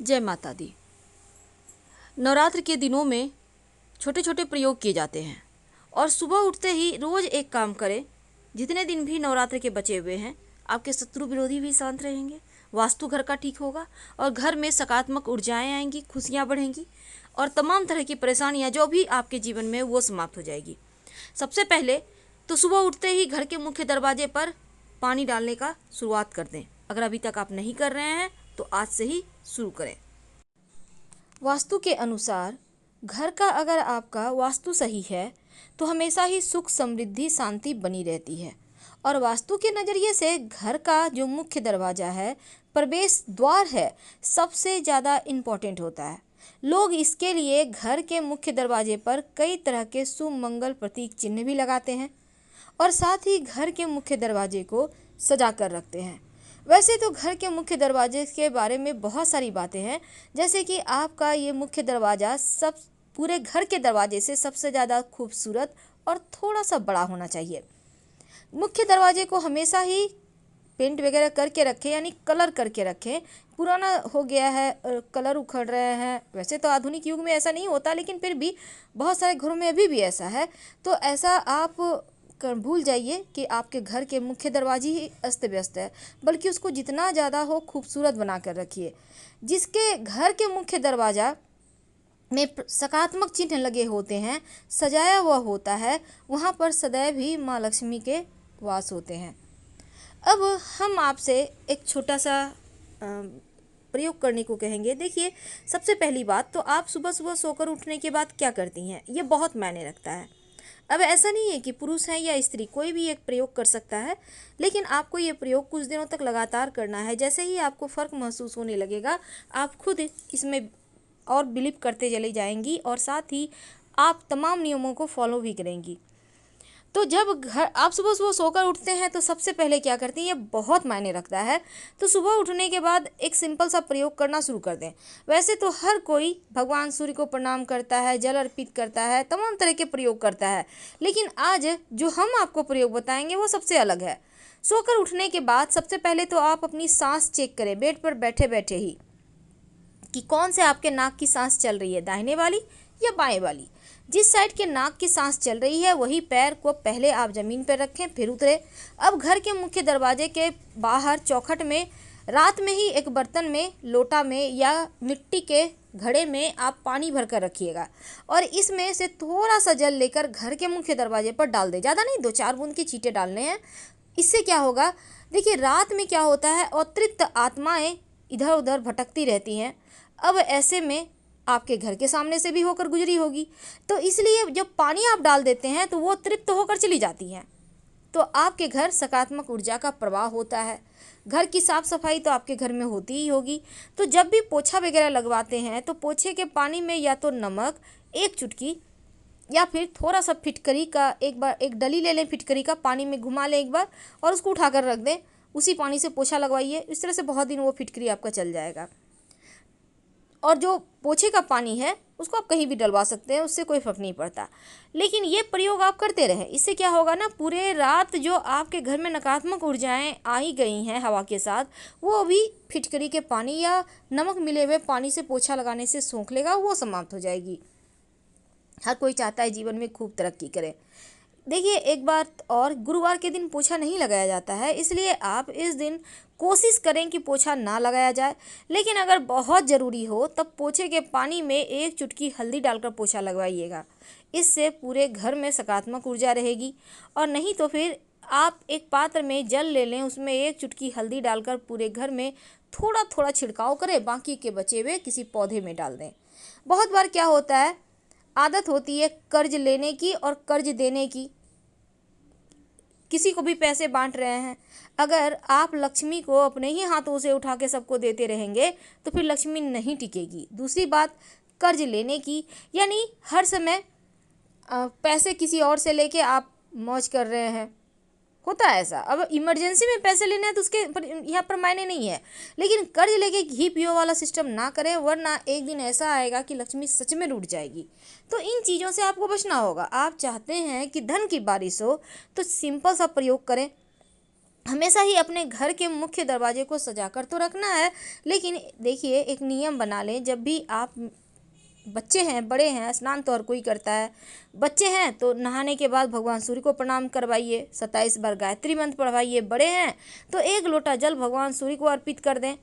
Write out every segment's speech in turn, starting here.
जय माता दी। नवरात्र के दिनों में छोटे छोटे प्रयोग किए जाते हैं और सुबह उठते ही रोज़ एक काम करें। जितने दिन भी नवरात्र के बचे हुए हैं, आपके शत्रु विरोधी भी शांत रहेंगे, वास्तु घर का ठीक होगा और घर में सकारात्मक ऊर्जाएं आएंगी, खुशियां बढ़ेंगी और तमाम तरह की परेशानियां जो भी आपके जीवन में वो समाप्त हो जाएगी। सबसे पहले तो सुबह उठते ही घर के मुख्य दरवाजे पर पानी डालने का शुरुआत कर दें। अगर अभी तक आप नहीं कर रहे हैं तो आज से ही शुरू करें। वास्तु के अनुसार घर का अगर आपका वास्तु सही है तो हमेशा ही सुख, समृद्धि, शांति बनी रहती है। और वास्तु के नज़रिए से घर का जो मुख्य दरवाज़ा है, प्रवेश द्वार है, सबसे ज़्यादा इम्पोर्टेंट होता है। लोग इसके लिए घर के मुख्य दरवाजे पर कई तरह के शुभ मंगल प्रतीक चिन्ह भी लगाते हैं और साथ ही घर के मुख्य दरवाजे को सजा कर रखते हैं। वैसे तो घर के मुख्य दरवाजे के बारे में बहुत सारी बातें हैं, जैसे कि आपका ये मुख्य दरवाज़ा सब पूरे घर के दरवाजे से सबसे ज़्यादा खूबसूरत और थोड़ा सा बड़ा होना चाहिए। मुख्य दरवाजे को हमेशा ही पेंट वगैरह करके रखें, यानी कलर करके रखें। पुराना हो गया है, कलर उखड़ रहे हैं। वैसे तो आधुनिक युग में ऐसा नहीं होता, लेकिन फिर भी बहुत सारे घरों में अभी भी ऐसा है। तो ऐसा आप भूल जाइए कि आपके घर के मुख्य दरवाजे ही अस्त व्यस्त है, बल्कि उसको जितना ज़्यादा हो खूबसूरत बना कर रखिए। जिसके घर के मुख्य दरवाज़ा में सकारात्मक चिन्ह लगे होते हैं, सजाया हुआ होता है, वहाँ पर सदैव ही माँ लक्ष्मी के वास होते हैं। अब हम आपसे एक छोटा सा प्रयोग करने को कहेंगे। देखिए, सबसे पहली बात तो आप सुबह सुबह सोकर उठने के बाद क्या करती हैं, ये बहुत मायने रखता है। अब ऐसा नहीं है कि पुरुष है या स्त्री, कोई भी एक प्रयोग कर सकता है, लेकिन आपको ये प्रयोग कुछ दिनों तक लगातार करना है। जैसे ही आपको फ़र्क महसूस होने लगेगा, आप खुद इसमें और बिलीव करते चली जाएंगी और साथ ही आप तमाम नियमों को फॉलो भी करेंगी। तो जब घर आप सुबह सुबह सोकर उठते हैं तो सबसे पहले क्या करती हैं, ये बहुत मायने रखता है। तो सुबह उठने के बाद एक सिंपल सा प्रयोग करना शुरू कर दें। वैसे तो हर कोई भगवान सूर्य को प्रणाम करता है, जल अर्पित करता है, तमाम तरह के प्रयोग करता है, लेकिन आज जो हम आपको प्रयोग बताएंगे वो सबसे अलग है। सोकर उठने के बाद सबसे पहले तो आप अपनी सांस चेक करें, बेड पर बैठे बैठे ही, कि कौन से आपके नाक की सांस चल रही है, दाहिने वाली या बाएं वाली। जिस साइड के नाक की सांस चल रही है वही पैर को पहले आप ज़मीन पर रखें, फिर उतरे। अब घर के मुख्य दरवाजे के बाहर चौखट में रात में ही एक बर्तन में, लोटा में या मिट्टी के घड़े में आप पानी भर कर रखिएगा और इसमें से थोड़ा सा जल लेकर घर के मुख्य दरवाजे पर डाल दें। ज़्यादा नहीं, 2-4 बूंद के छींटे डालने हैं। इससे क्या होगा, देखिए रात में क्या होता है, अतृप्त आत्माएं इधर उधर भटकती रहती हैं। अब ऐसे में आपके घर के सामने से भी होकर गुजरी होगी, तो इसलिए जब पानी आप डाल देते हैं तो वो तृप्त होकर चली जाती हैं, तो आपके घर सकारात्मक ऊर्जा का प्रवाह होता है। घर की साफ़ सफाई तो आपके घर में होती ही होगी। तो जब भी पोछा वगैरह लगवाते हैं तो पोछे के पानी में या तो नमक 1 चुटकी या फिर थोड़ा सा फिटकरी का, एक बार एक डली ले लें, फिटकरी का पानी में घुमा लें एक बार और उसको उठाकर रख दें। उसी पानी से पोछा लगवाइए। इस तरह से बहुत दिन वो फिटकरी आपका चल जाएगा। और जो पोछे का पानी है उसको आप कहीं भी डलवा सकते हैं, उससे कोई फ़र्क नहीं पड़ता। लेकिन ये प्रयोग आप करते रहें। इससे क्या होगा ना, पूरे रात जो आपके घर में नकारात्मक ऊर्जाएं आई गई हैं हवा के साथ, वो भी फिटकरी के पानी या नमक मिले हुए पानी से पोछा लगाने से सोख लेगा, वो समाप्त हो जाएगी। हर कोई चाहता है जीवन में खूब तरक्की करे। देखिए, एक बात और, गुरुवार के दिन पोछा नहीं लगाया जाता है, इसलिए आप इस दिन कोशिश करें कि पोछा ना लगाया जाए। लेकिन अगर बहुत ज़रूरी हो तब पोछे के पानी में 1 चुटकी हल्दी डालकर पोछा लगवाइएगा। इससे पूरे घर में सकारात्मक ऊर्जा रहेगी। और नहीं तो फिर आप एक पात्र में जल ले लें, उसमें 1 चुटकी हल्दी डालकर पूरे घर में थोड़ा थोड़ा छिड़काव करें, बाकी के बचे हुए किसी पौधे में डाल दें। बहुत बार क्या होता है, आदत होती है कर्ज लेने की और कर्ज देने की, किसी को भी पैसे बांट रहे हैं। अगर आप लक्ष्मी को अपने ही हाथों से उठा के सबको देते रहेंगे तो फिर लक्ष्मी नहीं टिकेगी। दूसरी बात, कर्ज लेने की, यानी हर समय पैसे किसी और से लेके आप मौज कर रहे हैं, होता है ऐसा। अब इमरजेंसी में पैसे लेने हैं तो उसके यहाँ पर मायने नहीं है, लेकिन कर्ज लेके घी पियो वाला सिस्टम ना करें, वरना एक दिन ऐसा आएगा कि लक्ष्मी सच में लूट जाएगी। तो इन चीज़ों से आपको बचना होगा। आप चाहते हैं कि धन की बारिश हो तो सिंपल सा प्रयोग करें। हमेशा ही अपने घर के मुख्य दरवाजे को सजाकर तो रखना है, लेकिन देखिए एक नियम बना लें। जब भी आप बच्चे हैं, बड़े हैं, स्नान तो हर कोई करता है। बच्चे हैं तो नहाने के बाद भगवान सूर्य को प्रणाम करवाइए, 27 बार गायत्री मंत्र पढ़वाइए। बड़े हैं तो 1 लोटा जल भगवान सूर्य को अर्पित कर दें।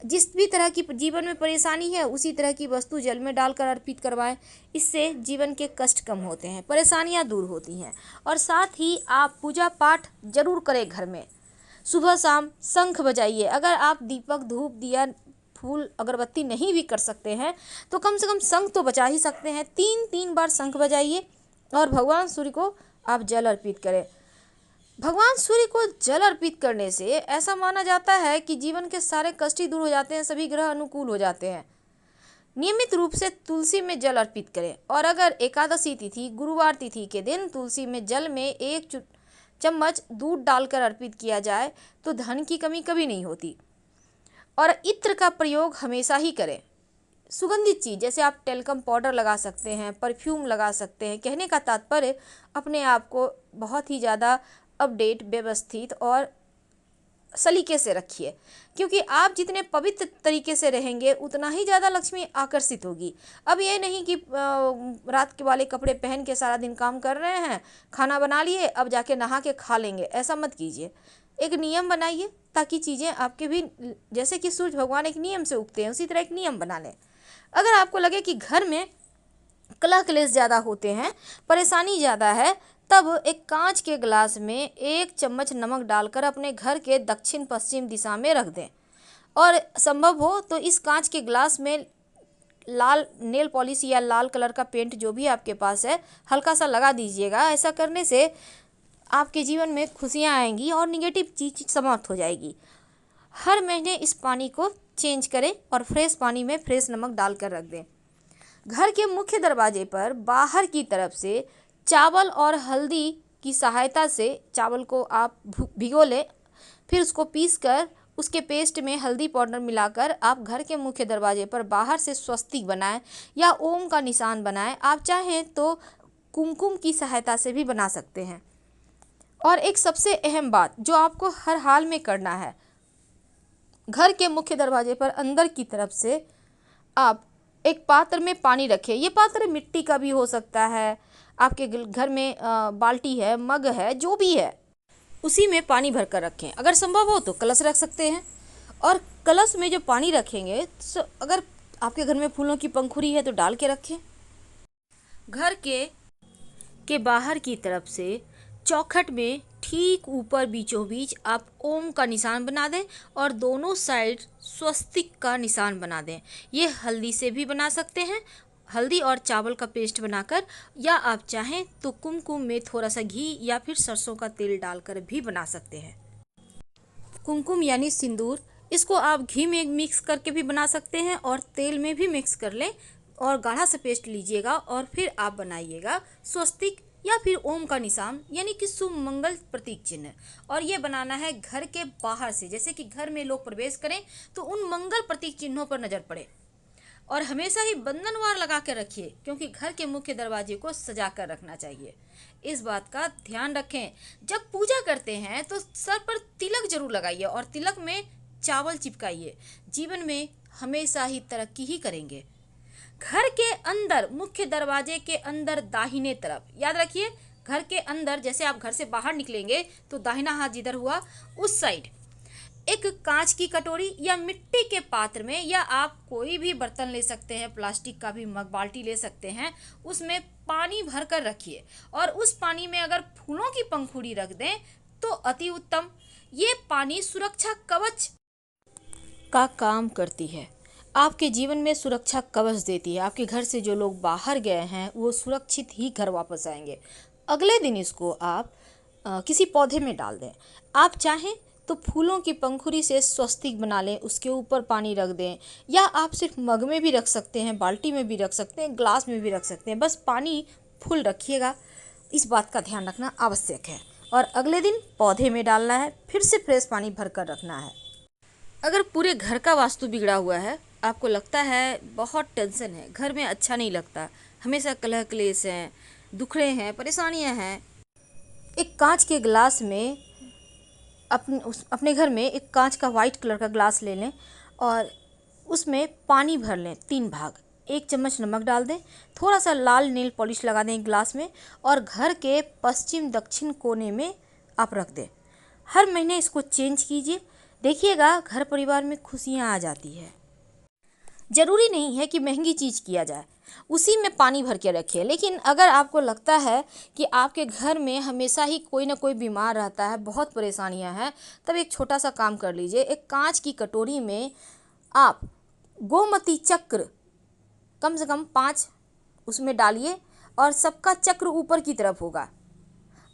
जिस भी तरह की जीवन में परेशानी है उसी तरह की वस्तु जल में डालकर अर्पित करवाएं। इससे जीवन के कष्ट कम होते हैं, परेशानियां दूर होती हैं। और साथ ही आप पूजा पाठ जरूर करें घर में। सुबह शाम शंख बजाइए। अगर आप दीपक, धूप, दिया, फूल, अगरबत्ती नहीं भी कर सकते हैं तो कम से कम शंख तो बजा ही सकते हैं। 3 बार शंख बजाइए और भगवान सूर्य को आप जल अर्पित करें। भगवान सूर्य को जल अर्पित करने से ऐसा माना जाता है कि जीवन के सारे कष्ट ही दूर हो जाते हैं, सभी ग्रह अनुकूल हो जाते हैं। नियमित रूप से तुलसी में जल अर्पित करें। और अगर एकादशी तिथि, गुरुवार तिथि के दिन तुलसी में जल में 1 चम्मच दूध डालकर अर्पित किया जाए तो धन की कमी कभी नहीं होती। और इत्र का प्रयोग हमेशा ही करें। सुगंधित चीज़ जैसे आप टेल्कम पाउडर लगा सकते हैं, परफ्यूम लगा सकते हैं। कहने का तात्पर्य अपने आप को बहुत ही ज़्यादा अपडेट, व्यवस्थित और सलीके से रखिए, क्योंकि आप जितने पवित्र तरीके से रहेंगे उतना ही ज़्यादा लक्ष्मी आकर्षित होगी। अब ये नहीं कि रात के वाले कपड़े पहन के सारा दिन काम कर रहे हैं, खाना बना लिए, अब जाके नहा के खा लेंगे, ऐसा मत कीजिए। एक नियम बनाइए ताकि चीज़ें आपके भी, जैसे कि सूर्य भगवान एक नियम से उगते हैं उसी तरह एक नियम बना लें। अगर आपको लगे कि घर में कलह क्लेश ज़्यादा होते हैं, परेशानी ज़्यादा है, तब एक कांच के गिलास में 1 चम्मच नमक डालकर अपने घर के दक्षिण पश्चिम दिशा में रख दें। और संभव हो तो इस कांच के गिलास में लाल नेल पॉलिश या लाल कलर का पेंट जो भी आपके पास है हल्का सा लगा दीजिएगा। ऐसा करने से आपके जीवन में खुशियाँ आएंगी और निगेटिव चीज़ समाप्त हो जाएगी। हर महीने इस पानी को चेंज करें और फ्रेश पानी में फ्रेश नमक डालकर रख दें। घर के मुख्य दरवाजे पर बाहर की तरफ से चावल और हल्दी की सहायता से चावल को आप भिगो लें, फिर उसको पीसकर उसके पेस्ट में हल्दी पाउडर मिलाकर आप घर के मुख्य दरवाजे पर बाहर से स्वस्तिक बनाएं या ओम का निशान बनाएं। आप चाहें तो कुमकुम की सहायता से भी बना सकते हैं। और एक सबसे अहम बात जो आपको हर हाल में करना है, घर के मुख्य दरवाजे पर अंदर की तरफ से आप एक पात्र में पानी रखें। ये पात्र मिट्टी का भी हो सकता है, आपके घर में बाल्टी है, मग है, जो भी है उसी में पानी भर कर रखें। अगर संभव हो तो कलश रख सकते हैं। और कलश में जो पानी रखेंगे तो अगर आपके घर में फूलों की पंखुड़ी है तो डाल के रखें। घर के बाहर की तरफ से चौखट में ठीक ऊपर बीचों बीच आप ओम का निशान बना दें और दोनों साइड स्वस्तिक का निशान बना दें। ये हल्दी से भी बना सकते हैं, हल्दी और चावल का पेस्ट बनाकर, या आप चाहें तो कुमकुम में थोड़ा सा घी या फिर सरसों का तेल डालकर भी बना सकते हैं। कुमकुम यानी सिंदूर, इसको आप घी में मिक्स करके भी बना सकते हैं और तेल में भी मिक्स कर लें और गाढ़ा सा पेस्ट लीजिएगा और फिर आप बनाइएगा स्वस्तिक या फिर ओम का निशान यानी कि शुभ मंगल प्रतीक चिन्ह। और ये बनाना है घर के बाहर से, जैसे कि घर में लोग प्रवेश करें तो उन मंगल प्रतीक चिन्हों पर नजर पड़े। और हमेशा ही बंधनवार लगा कर रखिए, क्योंकि घर के मुख्य दरवाजे को सजा कर रखना चाहिए। इस बात का ध्यान रखें। जब पूजा करते हैं तो सर पर तिलक जरूर लगाइए और तिलक में चावल चिपकाइए। जीवन में हमेशा ही तरक्की ही करेंगे। घर के अंदर, मुख्य दरवाजे के अंदर दाहिने तरफ, याद रखिए घर के अंदर, जैसे आप घर से बाहर निकलेंगे तो दाहिना हाथ जिधर हुआ उस साइड एक कांच की कटोरी या मिट्टी के पात्र में, या आप कोई भी बर्तन ले सकते हैं, प्लास्टिक का भी मग, बाल्टी ले सकते हैं, उसमें पानी भर कर रखिए और उस पानी में अगर फूलों की पंखुड़ी रख दें तो अति उत्तम। ये पानी सुरक्षा कवच का काम करती है, आपके जीवन में सुरक्षा कवच देती है। आपके घर से जो लोग बाहर गए हैं वो सुरक्षित ही घर वापस आएंगे। अगले दिन इसको आप किसी पौधे में डाल दें। आप चाहें तो फूलों की पंखुड़ी से स्वस्तिक बना लें, उसके ऊपर पानी रख दें, या आप सिर्फ मग में भी रख सकते हैं, बाल्टी में भी रख सकते हैं, ग्लास में भी रख सकते हैं। बस पानी फुल रखिएगा, इस बात का ध्यान रखना आवश्यक है। और अगले दिन पौधे में डालना है, फिर से फ्रेश पानी भर कर रखना है। अगर पूरे घर का वास्तु बिगड़ा हुआ है, आपको लगता है बहुत टेंशन है, घर में अच्छा नहीं लगता, हमेशा कलह क्लेश हैं, दुखड़े हैं, परेशानियां हैं, एक कांच के गिलास में अपने घर में एक कांच का वाइट कलर का ग्लास ले लें और उसमें पानी भर लें 3 भाग। 1 चम्मच नमक डाल दें, थोड़ा सा लाल नेल पॉलिश लगा दें ग्लास में और घर के पश्चिम दक्षिण कोने में आप रख दें। हर महीने इसको चेंज कीजिए, देखिएगा घर परिवार में खुशियाँ आ जाती है। ज़रूरी नहीं है कि महंगी चीज़ किया जाए, उसी में पानी भर के रखिए। लेकिन अगर आपको लगता है कि आपके घर में हमेशा ही कोई ना कोई बीमार रहता है, बहुत परेशानियां हैं, तब एक छोटा सा काम कर लीजिए। एक कांच की कटोरी में आप गोमती चक्र कम से कम 5 उसमें डालिए और सबका चक्र ऊपर की तरफ होगा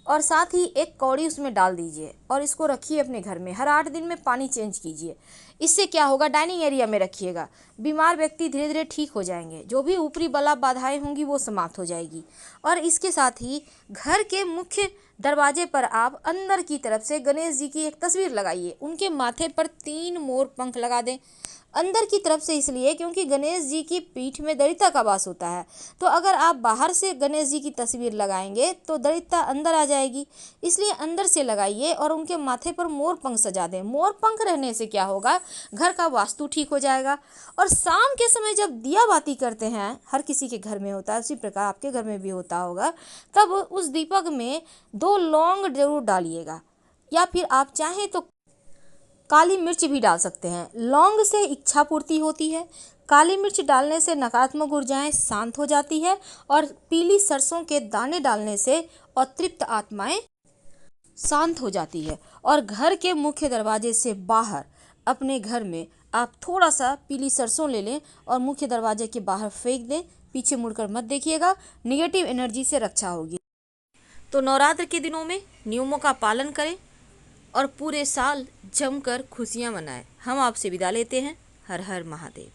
और साथ ही एक कौड़ी उसमें डाल दीजिए और इसको रखिए अपने घर में। हर 8 दिन में पानी चेंज कीजिए। इससे क्या होगा, डाइनिंग एरिया में रखिएगा। बीमार व्यक्ति धीरे धीरे ठीक हो जाएंगे, जो भी ऊपरी बला बाधाएं होंगी वो समाप्त हो जाएगी। और इसके साथ ही घर के मुख्य दरवाजे पर आप अंदर की तरफ से गणेश जी की एक तस्वीर लगाइए। उनके माथे पर 3 मोर पंख लगा दें अंदर की तरफ से, इसलिए क्योंकि गणेश जी की पीठ में दरिद्रता का वास होता है। तो अगर आप बाहर से गणेश जी की तस्वीर लगाएंगे तो दरिद्रता अंदर आ जाएगी, इसलिए अंदर से लगाइए और उनके माथे पर मोर पंख सजा दें। मोर पंख रहने से क्या होगा, घर का वास्तु ठीक हो जाएगा। और शाम के समय जब दिया बाती करते हैं, हर किसी के घर में होता है, उसी प्रकार आपके घर में भी होता होगा, तब उस दीपक में 2 लौंग जरूर डालिएगा या फिर आप चाहें तो काली मिर्च भी डाल सकते हैं। लौंग से इच्छा पूर्ति होती है, काली मिर्च डालने से नकारात्मक ऊर्जाएं शांत हो जाती है और पीली सरसों के दाने डालने से अतृप्त आत्माएं शांत हो जाती है। और घर के मुख्य दरवाजे से बाहर अपने घर में आप थोड़ा सा पीली सरसों ले लें और मुख्य दरवाजे के बाहर फेंक दें। पीछे मुड़कर मत देखिएगा, निगेटिव एनर्जी से रक्षा होगी। तो नवरात्र के दिनों में नियमों का पालन करें और पूरे साल जमकर खुशियां मनाएं। हम आपसे विदा लेते हैं। हर हर महादेव।